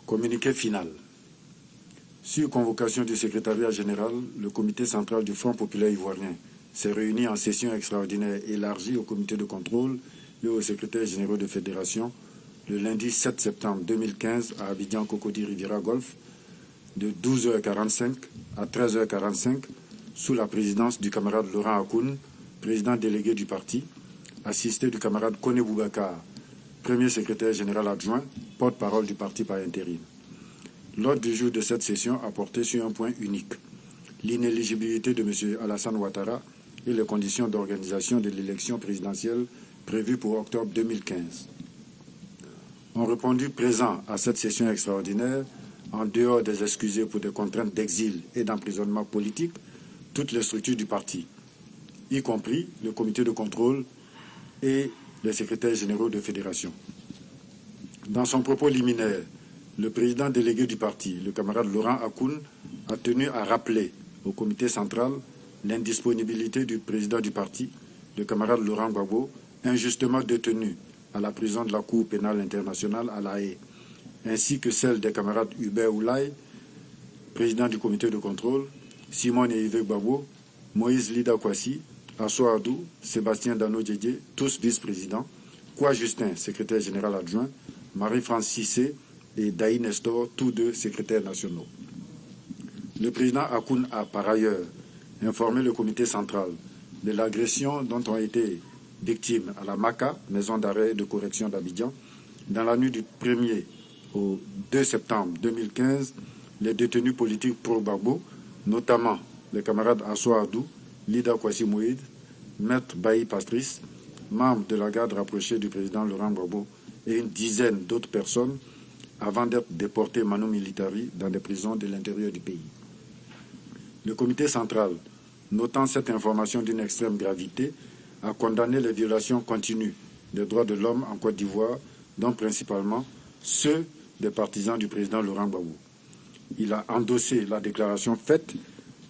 Communiqué final. Sur convocation du secrétariat général, le comité central du Front populaire ivoirien s'est réuni en session extraordinaire élargie au comité de contrôle et aux secrétaires généraux de fédération le lundi 7 septembre 2015 à Abidjan Cocody Riviera Golf de 12h45 à 13h45 sous la présidence du camarade Laurent Akoun, président délégué du parti, assisté du camarade Kone Boubacar, premier secrétaire général adjoint, porte-parole du parti par intérim. L'ordre du jour de cette session a porté sur un point unique, l'inéligibilité de M. Alassane Ouattara et les conditions d'organisation de l'élection présidentielle prévue pour octobre 2015. Ont répondu présents à cette session extraordinaire, en dehors des excusés pour des contraintes d'exil et d'emprisonnement politique, toutes les structures du parti, y compris le comité de contrôle et les secrétaires généraux de fédération. Dans son propos liminaire, le président délégué du parti, le camarade Laurent Akoun, a tenu à rappeler au comité central l'indisponibilité du président du parti, le camarade Laurent Gbagbo, injustement détenu à la prison de la Cour pénale internationale à La Haye, ainsi que celle des camarades Hubert Oulaye, président du comité de contrôle, Simon Yves Gbagbo, Moïse Lida Kwasi, Asso Adou, Sébastien Dano Djedje, tous vice-présidents, Kwa Justin, secrétaire général adjoint, Marie-France Cissé et Daï Nestor, tous deux secrétaires nationaux. Le président Akoun a par ailleurs informé le comité central de l'agression dont ont été victimes à la MACA, maison d'arrêt et de correction d'Abidjan, dans la nuit du 1er au 2 septembre 2015, les détenus politiques pro-Gbagbo, notamment les camarades Asso Adou, Lida Kwasi Moïd, Maître Bailly Patrice, membre de la garde rapprochée du président Laurent Gbagbo et une dizaine d'autres personnes avant d'être déportés manu militari dans des prisons de l'intérieur du pays. Le comité central, notant cette information d'une extrême gravité, a condamné les violations continues des droits de l'homme en Côte d'Ivoire, dont principalement ceux des partisans du président Laurent Gbagbo. Il a endossé la déclaration faite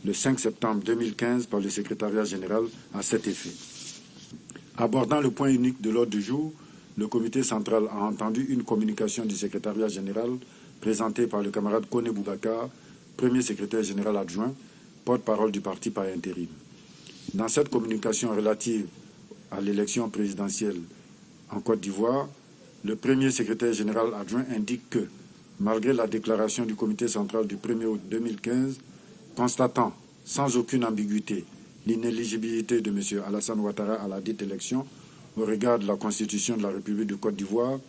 le 5 septembre 2015 par le secrétariat général à cet effet. Abordant le point unique de l'ordre du jour, le comité central a entendu une communication du secrétariat général présentée par le camarade Kone Boubacar, premier secrétaire général adjoint, porte-parole du parti par intérim. Dans cette communication relative à l'élection présidentielle en Côte d'Ivoire, le premier secrétaire général adjoint indique que, malgré la déclaration du comité central du 1er août 2015, constatant sans aucune ambiguïté l'inéligibilité de M. Alassane Ouattara à la dite élection au regard de la Constitution de la République de Côte d'Ivoire,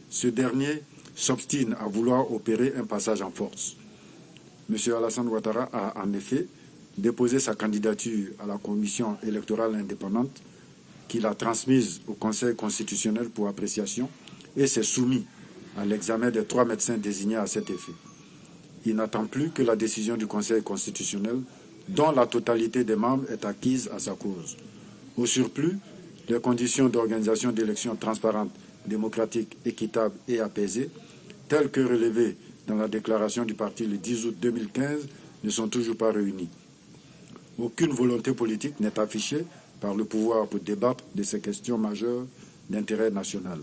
ce dernier s'obstine à vouloir opérer un passage en force. M. Alassane Ouattara a en effet déposé sa candidature à la commission électorale indépendante qu'il a transmise au Conseil constitutionnel pour appréciation et s'est soumis à l'examen des 3 médecins désignés à cet effet. Il n'attend plus que la décision du Conseil constitutionnel, dont la totalité des membres est acquise à sa cause. Au surplus, les conditions d'organisation d'élections transparentes, démocratiques, équitables et apaisées, telles que relevées dans la déclaration du parti le 10 août 2015, ne sont toujours pas réunies. Aucune volonté politique n'est affichée par le pouvoir pour débattre de ces questions majeures d'intérêt national.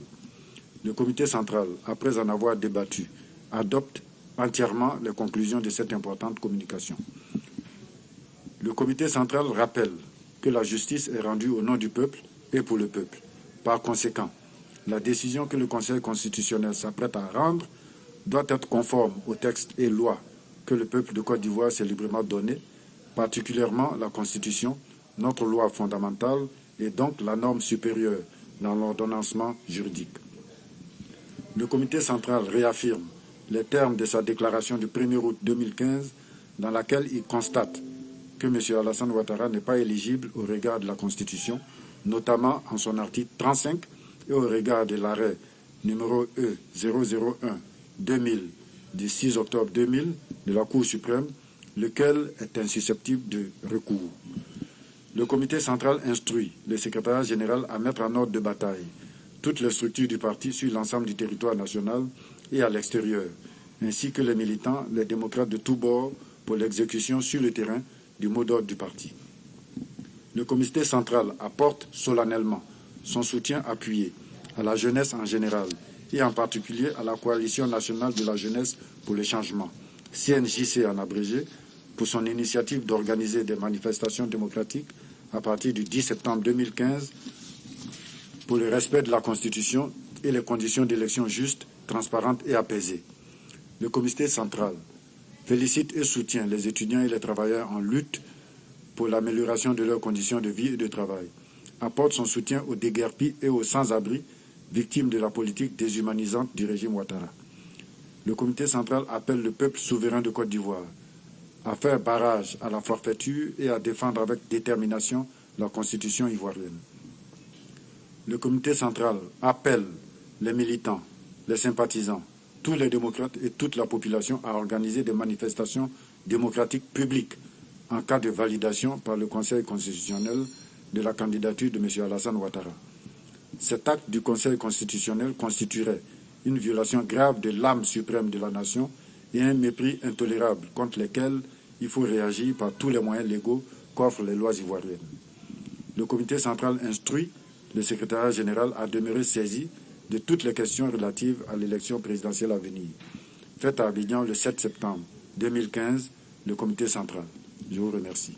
Le comité central, après en avoir débattu, adopte entièrement les conclusions de cette importante communication. Le comité central rappelle que la justice est rendue au nom du peuple et pour le peuple. Par conséquent, la décision que le Conseil constitutionnel s'apprête à rendre doit être conforme aux textes et lois que le peuple de Côte d'Ivoire s'est librement donné, particulièrement la Constitution, notre loi fondamentale et donc la norme supérieure dans l'ordonnancement juridique. Le comité central réaffirme les termes de sa déclaration du 1er août 2015 dans laquelle il constate que M. Alassane Ouattara n'est pas éligible au regard de la Constitution, notamment en son article 35 et au regard de l'arrêt numéro E001-2000 du 6 octobre 2000 de la Cour suprême, lequel est insusceptible de recours. Le comité central instruit le secrétariat général à mettre en ordre de bataille toutes les structures du parti sur l'ensemble du territoire national et à l'extérieur, ainsi que les militants, les démocrates de tous bords pour l'exécution sur le terrain du mot d'ordre du parti. Le comité central apporte solennellement son soutien appuyé à la jeunesse en général et en particulier à la Coalition nationale de la jeunesse pour le changement, CNJC en abrégé, pour son initiative d'organiser des manifestations démocratiques à partir du 10 septembre 2015 pour le respect de la Constitution et les conditions d'élection justes, transparentes et apaisées. Le comité central félicite et soutient les étudiants et les travailleurs en lutte pour l'amélioration de leurs conditions de vie et de travail, apporte son soutien aux déguerpis et aux sans-abri victimes de la politique déshumanisante du régime Ouattara. Le comité central appelle le peuple souverain de Côte d'Ivoire à faire barrage à la forfaiture et à défendre avec détermination la constitution ivoirienne. Le comité central appelle les militants, les sympathisants, tous les démocrates et toute la population à organiser des manifestations démocratiques publiques en cas de validation par le Conseil constitutionnel de la candidature de M. Alassane Ouattara. Cet acte du Conseil constitutionnel constituerait une violation grave de l'âme suprême de la nation et un mépris intolérable contre lesquels il faut réagir par tous les moyens légaux qu'offrent les lois ivoiriennes. Le comité central instruit le secrétariat général à demeurer saisi de toutes les questions relatives à l'élection présidentielle à venir. Faite à Abidjan le 7 septembre 2015, le comité central. Je vous remercie.